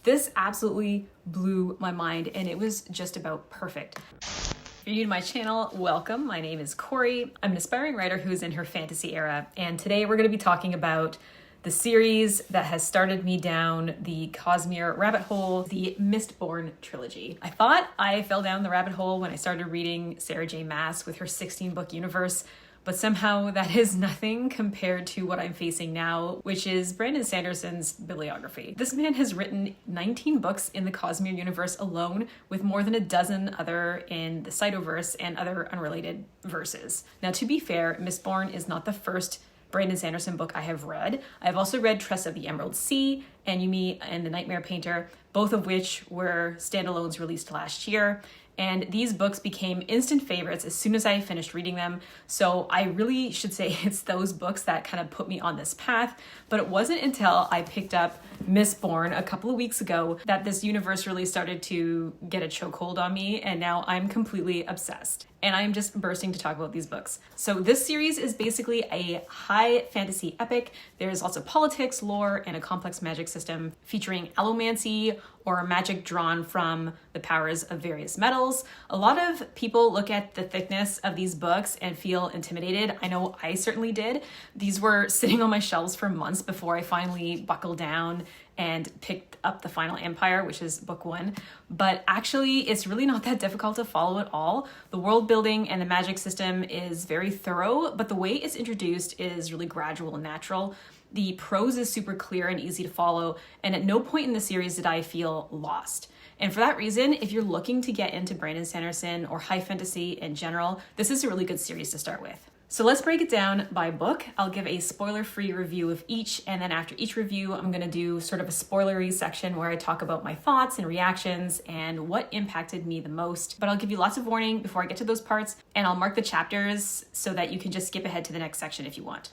This absolutely blew my mind, and it was just about perfect. If you're new to my channel, welcome. My name is Corey. I'm an aspiring writer who's in her fantasy era, and today we're going to be talking about the series that has started me down the Cosmere rabbit hole, the Mistborn Trilogy. I thought I fell down the rabbit hole when I started reading Sarah J. Maas with her 16-book universe, but somehow that is nothing compared to what I'm facing now, which is Brandon Sanderson's bibliography. This man has written 19 books in the Cosmere universe alone, with more than a dozen other in the Cytoverse and other unrelated verses. Now, to be fair, Mistborn is not the first Brandon Sanderson book I have read. I've also read Tress of the Emerald Sea and Yumi and the Nightmare Painter, both of which were standalones released last year. And these books became instant favorites as soon as I finished reading them. So I really should say it's those books that kind of put me on this path. But it wasn't until I picked up Mistborn a couple of weeks ago that this universe really started to get a chokehold on me. And now I'm completely obsessed. And I'm just bursting to talk about these books. So this series is basically a high fantasy epic. There's lots of politics, lore, and a complex magic system featuring allomancy, or magic drawn from the powers of various metals. A lot of people look at the thickness of these books and feel intimidated. I know I certainly did. These were sitting on my shelves for months before I finally buckled down and picked up The Final Empire, which is book one. But actually, it's really not that difficult to follow at all. The world building and the magic system is very thorough, but the way it's introduced is really gradual and natural. The prose is super clear and easy to follow, and at no point in the series did I feel lost. And for that reason, if you're looking to get into Brandon Sanderson or high fantasy in general, this is a really good series to start with. So let's break it down by book. I'll give a spoiler-free review of each, and then after each review, I'm going to do sort of a spoilery section where I talk about my thoughts and reactions and what impacted me the most. But I'll give you lots of warning before I get to those parts, and I'll mark the chapters so that you can just skip ahead to the next section if you want.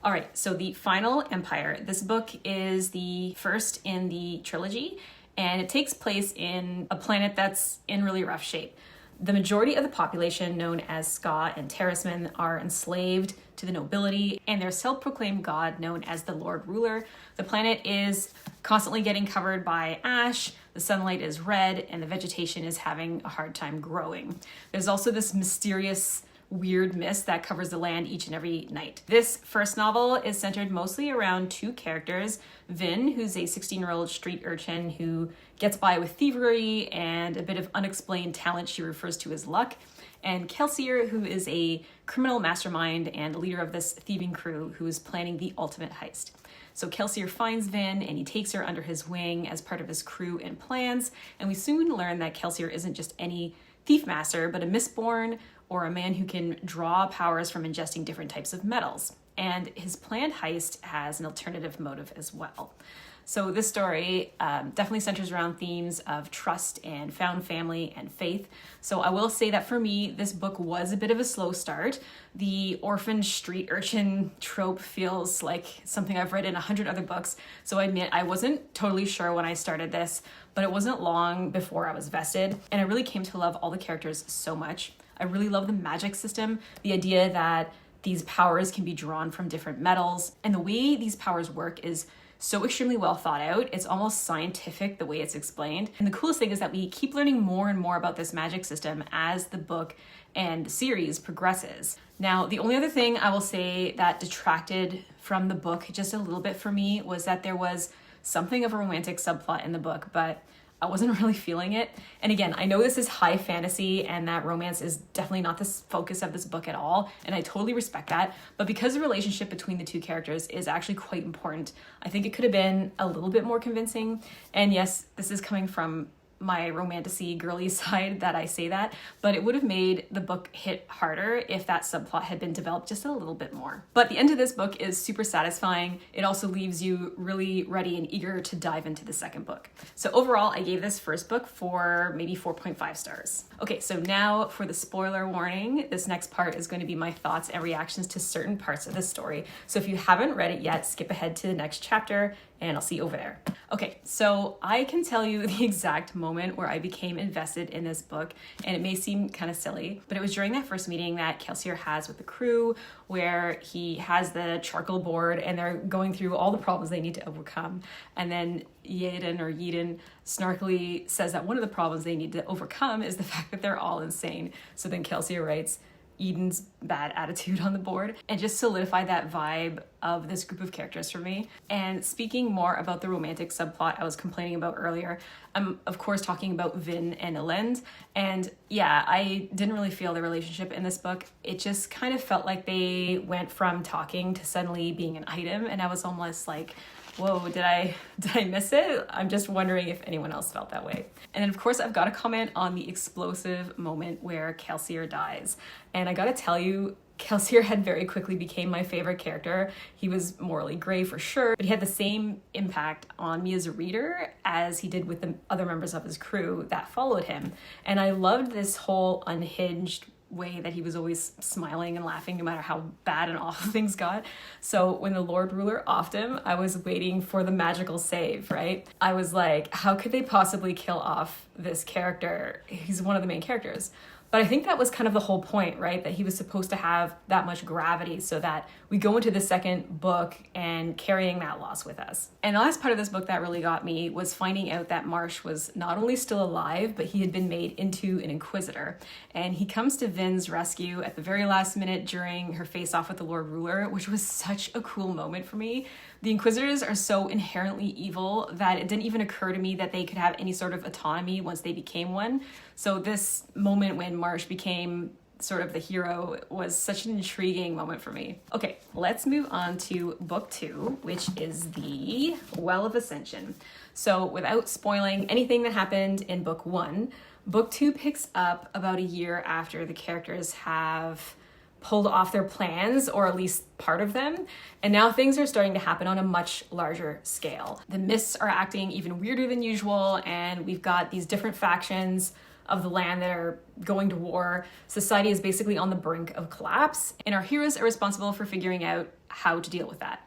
All right, so The Final Empire. This book is the first in the trilogy, and it takes place in a planet that's in really rough shape. The majority of the population, known as Ska and Terracemen, are enslaved to the nobility and their self-proclaimed god, known as the Lord Ruler. The planet is constantly getting covered by ash, the sunlight is red, and the vegetation is having a hard time growing. There's also this mysterious weird mist that covers the land each and every night. This first novel is centered mostly around two characters: Vin, who's a 16-year-old street urchin who gets by with thievery and a bit of unexplained talent she refers to as luck, and Kelsier, who is a criminal mastermind and leader of this thieving crew who is planning the ultimate heist. So Kelsier finds Vin and he takes her under his wing as part of his crew and plans, and we soon learn that Kelsier isn't just any thief master, but a Mistborn, or a man who can draw powers from ingesting different types of metals. And his planned heist has an alternative motive as well. So this story definitely centers around themes of trust and found family and faith. So I will say that for me, this book was a bit of a slow start. The orphan street urchin trope feels like something I've read in 100 other books. So I admit I wasn't totally sure when I started this, but it wasn't long before I was vested. And I really came to love all the characters so much. I really love the magic system, the idea that these powers can be drawn from different metals, and the way these powers work is so extremely well thought out. It's almost scientific the way it's explained. And the coolest thing is that we keep learning more and more about this magic system as the book and the series progresses. Now, the only other thing I will say that detracted from the book just a little bit for me was that there was something of a romantic subplot in the book, but I wasn't really feeling it. And again, I know this is high fantasy and that romance is definitely not the focus of this book at all, and I totally respect that. But because the relationship between the two characters is actually quite important, I think it could have been a little bit more convincing. And yes, this is coming from my romantasy girly side that I say that, but it would have made the book hit harder if that subplot had been developed just a little bit more. But the end of this book is super satisfying. It also leaves you really ready and eager to dive into the second book. So overall, I gave this first book for maybe 4.5 stars. Okay, so now for the spoiler warning. This next part is going to be my thoughts and reactions to certain parts of the story. So if you haven't read it yet, skip ahead to the next chapter and I'll see you over there. Okay, so I can tell you the exact moment where I became invested in this book, and it may seem kind of silly, but it was during that first meeting that Kelsier has with the crew, where he has the charcoal board and they're going through all the problems they need to overcome. And then Yeden snarkily says that one of the problems they need to overcome is the fact that they're all insane. So then Kelsier writes Eden's bad attitude on the board and just solidify that vibe of this group of characters for me. And speaking more about the romantic subplot I was complaining about earlier, I'm of course talking about Vin and Elend. And yeah, I didn't really feel the relationship in this book. It just kind of felt like they went from talking to suddenly being an item, and I was almost like, whoa, did I miss it? I'm just wondering if anyone else felt that way. And then of course I've got to comment on the explosive moment where Kelsier dies. And I gotta tell you, Kelsier had very quickly became my favorite character. He was morally gray for sure, but he had the same impact on me as a reader as he did with the other members of his crew that followed him. And I loved this whole unhinged way that he was always smiling and laughing no matter how bad and awful things got. So when the Lord Ruler offed him, I was waiting for the magical save, right? I was like, how could they possibly kill off this character? He's one of the main characters. But I think that was kind of the whole point, right? That he was supposed to have that much gravity so that we go into the second book and carrying that loss with us. And the last part of this book that really got me was finding out that Marsh was not only still alive, but he had been made into an Inquisitor. And he comes to Vin's rescue at the very last minute during her face-off with the Lord Ruler, which was such a cool moment for me. The Inquisitors are so inherently evil that it didn't even occur to me that they could have any sort of autonomy once they became one. So this moment when Marsh became sort of the hero was such an intriguing moment for me. Okay, let's move on to book 2, which is the Well of Ascension. So without spoiling anything that happened in book 1, book 2 picks up about a year after the characters have pulled off their plans, or at least part of them, and now things are starting to happen on a much larger scale. The mists are acting even weirder than usual, and we've got these different factions of the land that are going to war. Society is basically on the brink of collapse, and our heroes are responsible for figuring out how to deal with that.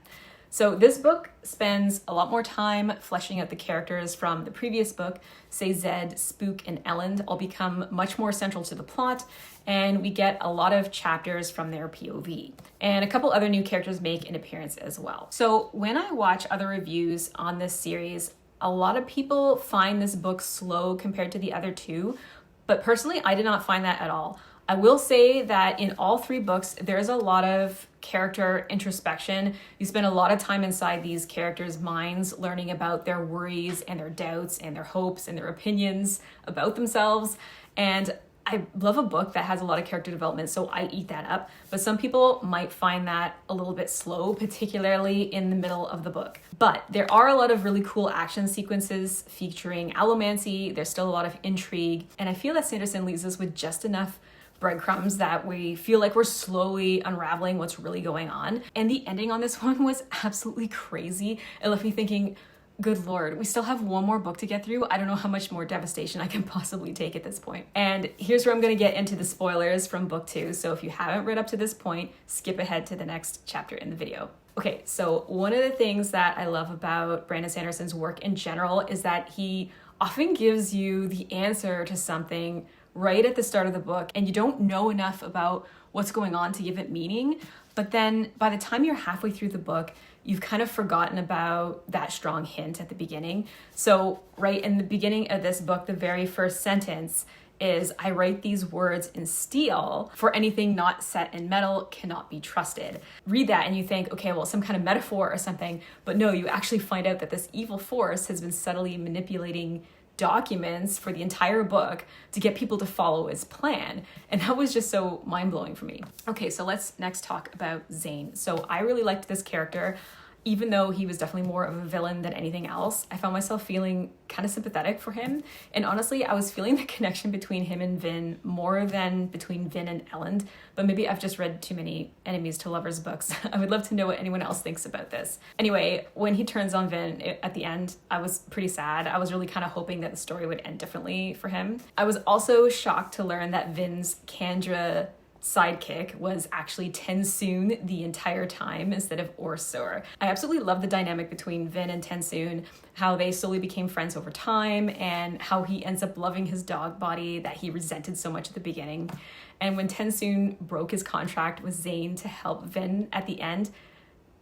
So this book spends a lot more time fleshing out the characters from the previous book. Say Zed, Spook, and Elend all become much more central to the plot, and we get a lot of chapters from their POV. And a couple other new characters make an appearance as well. So when I watch other reviews on this series, a lot of people find this book slow compared to the other two, but personally, I did not find that at all. I will say that in all 3 books, there's a lot of character introspection. You spend a lot of time inside these characters' minds, learning about their worries and their doubts and their hopes and their opinions about themselves. And I love a book that has a lot of character development, so I eat that up. But some people might find that a little bit slow, particularly in the middle of the book. But there are a lot of really cool action sequences featuring allomancy. There's still a lot of intrigue. And I feel that Sanderson leaves us with just enough breadcrumbs that we feel like we're slowly unraveling what's really going on. And the ending on this one was absolutely crazy. It left me thinking, good Lord, we still have one more book to get through. I don't know how much more devastation I can possibly take at this point. And here's where I'm going to get into the spoilers from book 2. So if you haven't read up to this point, skip ahead to the next chapter in the video. Okay, so one of the things that I love about Brandon Sanderson's work in general is that he often gives you the answer to something right at the start of the book, and you don't know enough about what's going on to give it meaning. But then by the time you're halfway through the book, you've kind of forgotten about that strong hint at the beginning. So right in the beginning of this book, the very first sentence is, I write these words in steel, for anything not set in metal cannot be trusted. Read that and you think, okay, well, some kind of metaphor or something. But no, you actually find out that this evil force has been subtly manipulating documents for the entire book to get people to follow his plan. And that was just so mind-blowing for me. Okay, so let's next talk about Zane. So I really liked this character. Even though he was definitely more of a villain than anything else, I found myself feeling kind of sympathetic for him. And honestly, I was feeling the connection between him and Vin more than between Vin and Elend. But maybe I've just read too many enemies to lovers books. I would love to know what anyone else thinks about this. Anyway, when he turns on Vin at the end, I was pretty sad. I was really kind of hoping that the story would end differently for him. I was also shocked to learn that Vin's Kandra sidekick was actually Tensoon the entire time instead of Orsor. I absolutely love the dynamic between Vin and Tensoon, how they slowly became friends over time, and how he ends up loving his dog body that he resented so much at the beginning. And when Tensoon broke his contract with Zane to help Vin at the end,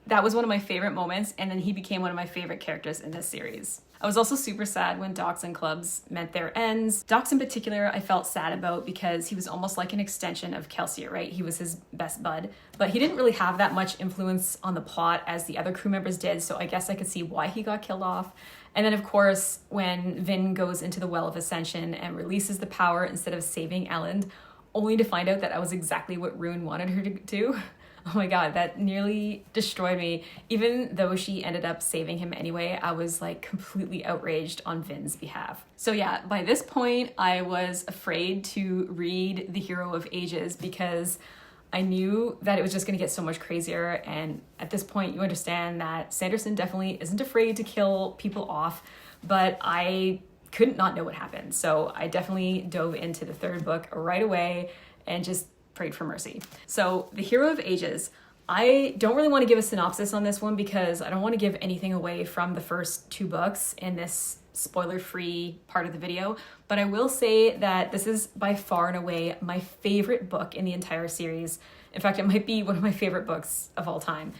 that was one of my favorite moments, and then he became one of my favorite characters in this series. I was also super sad when Docs and Clubs met their ends. Docs in particular, I felt sad about because he was almost like an extension of Kelsier, right? He was his best bud, but he didn't really have that much influence on the plot as the other crew members did, so I guess I could see why he got killed off. And then, of course, when Vin goes into the Well of Ascension and releases the power instead of saving Elend, only to find out that that was exactly what Rune wanted her to do. Oh my god, that nearly destroyed me. Even though she ended up saving him anyway, I was like completely outraged on Vin's behalf. So yeah, by this point, I was afraid to read The Hero of Ages because I knew that it was just going to get so much crazier. And at this point, you understand that Sanderson definitely isn't afraid to kill people off, but I couldn't not know what happened. So I definitely dove into the third book right away and just prayed for mercy. So The Hero of Ages, I don't really want to give a synopsis on this one because I don't want to give anything away from the first two books in this spoiler-free part of the video, but I will say that this is by far and away my favorite book in the entire series. In fact, it might be one of my favorite books of all time.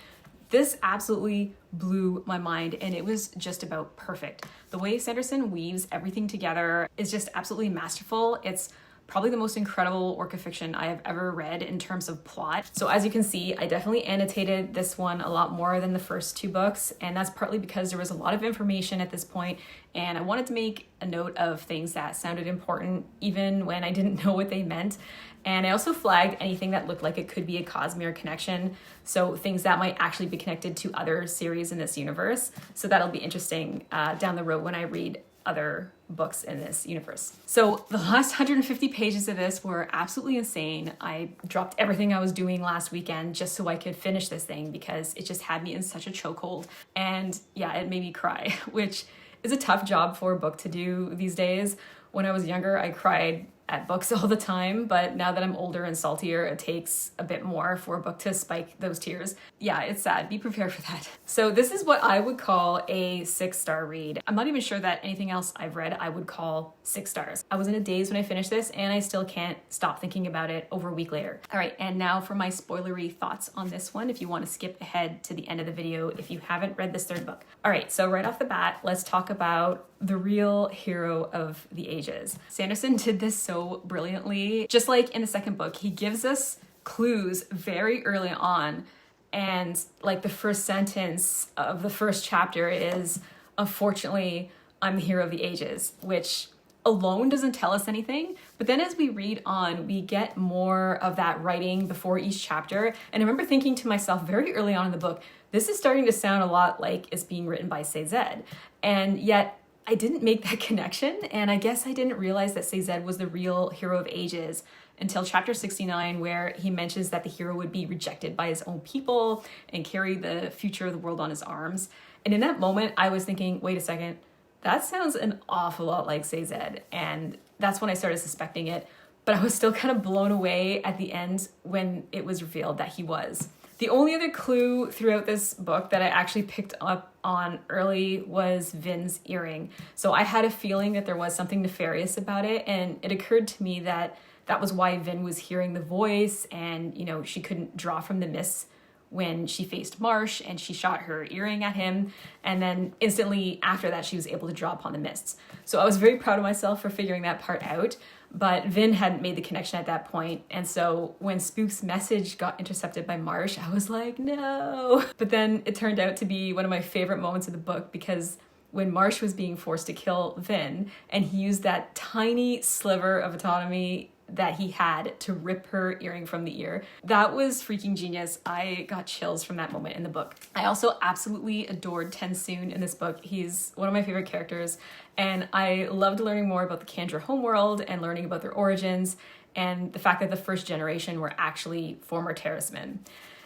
This absolutely blew my mind, and it was just about perfect. The way Sanderson weaves everything together is just absolutely masterful. It's probably the most incredible work of fiction I have ever read in terms of plot. So as you can see, I definitely annotated this one a lot more than the first two books, and that's partly because there was a lot of information at this point, and I wanted to make a note of things that sounded important even when I didn't know what they meant. And I also flagged anything that looked like it could be a Cosmere connection, so things that might actually be connected to other series in this universe. So that'll be interesting down the road when I read other books in this universe. So the last 150 pages of this were absolutely insane. I dropped everything I was doing last weekend just so I could finish this thing because it just had me in such a chokehold. And yeah, it made me cry, which is a tough job for a book to do these days. When I was younger, I cried at books all the time, but now that I'm older and saltier, it takes a bit more for a book to spike those tears. Yeah, it's sad. Be prepared for that. So this is what I would call a 6-star read. I'm not even sure that anything else I've read I would call 6 stars. I was in a daze when I finished this, and I still can't stop thinking about it over a week later. All right, and now for my spoilery thoughts on this one, if you want to skip ahead to the end of the video if you haven't read this third book. All right, so right off the bat, let's talk about the real hero of the ages. Sanderson did this so brilliantly. Just like in the second book, he gives us clues very early on, and like the first sentence of the first chapter is, "Unfortunately, I'm the hero of the ages," which alone doesn't tell us anything, but then as we read on, we get more of that writing before each chapter. And I remember thinking to myself very early on in the book, this is starting to sound a lot like it's being written by Cézanne, and yet I didn't make that connection, and I guess I didn't realize that Cézanne was the real hero of ages until chapter 69, where he mentions that the hero would be rejected by his own people and carry the future of the world on his arms. And in that moment, I was thinking, wait a second, that sounds an awful lot like Cézanne, and that's when I started suspecting it. But I was still kind of blown away at the end when it was revealed that he was. The only other clue throughout this book that I actually picked up on early was Vin's earring. So I had a feeling that there was something nefarious about it, and it occurred to me that that was why Vin was hearing the voice, and you know, she couldn't draw from the mists when she faced Marsh and she shot her earring at him, and then instantly after that she was able to draw upon the mists. So I was very proud of myself for figuring that part out, but Vin hadn't made the connection at that point, and so when Spook's message got intercepted by Marsh, I was like, no. But then it turned out to be one of my favorite moments of the book, because when Marsh was being forced to kill Vin, and he used that tiny sliver of autonomy that he had to rip her earring from the ear. That was freaking genius. I got chills from that moment in the book. I also absolutely adored Tensoon in this book. He's one of my favorite characters, and I loved learning more about the Kandra homeworld and learning about their origins and the fact that the first generation were actually former Terracemen.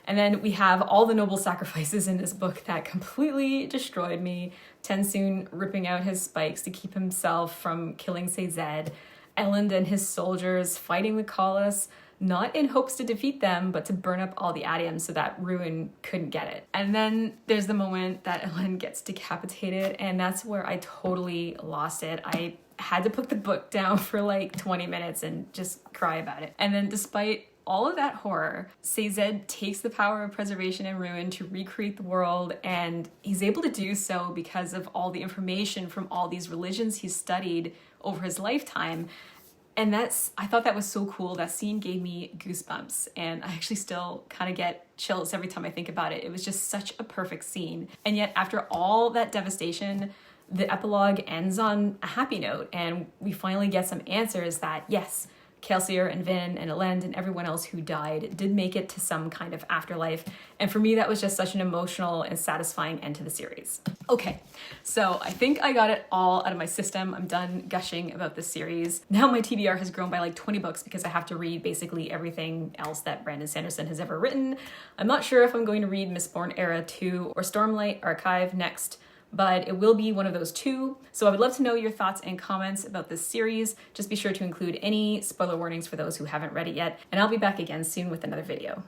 And then we have all the noble sacrifices in this book that completely destroyed me. Tensoon ripping out his spikes to keep himself from killing Cézanne, Elend and his soldiers fighting the Colossus, not in hopes to defeat them, but to burn up all the adium so that Ruin couldn't get it. And then there's the moment that Ellen gets decapitated, and that's where I totally lost it. I had to put the book down for like 20 minutes and just cry about it. And then despite all of that horror, Sazed takes the power of preservation and ruin to recreate the world, and he's able to do so because of all the information from all these religions he's studied over his lifetime. And I thought that was so cool. That scene gave me goosebumps, and I actually still kind of get chills every time I think about it. It was just such a perfect scene. And yet after all that devastation, the epilogue ends on a happy note, and we finally get some answers that yes, Kelsier and Vin and Elend and everyone else who died did make it to some kind of afterlife. And for me, that was just such an emotional and satisfying end to the series. Okay, so I think I got it all out of my system. I'm done gushing about this series. Now my TBR has grown by like 20 books because I have to read basically everything else that Brandon Sanderson has ever written. I'm not sure if I'm going to read Mistborn Era 2 or Stormlight Archive next, but it will be one of those two. So I would love to know your thoughts and comments about this series. Just be sure to include any spoiler warnings for those who haven't read it yet, and I'll be back again soon with another video.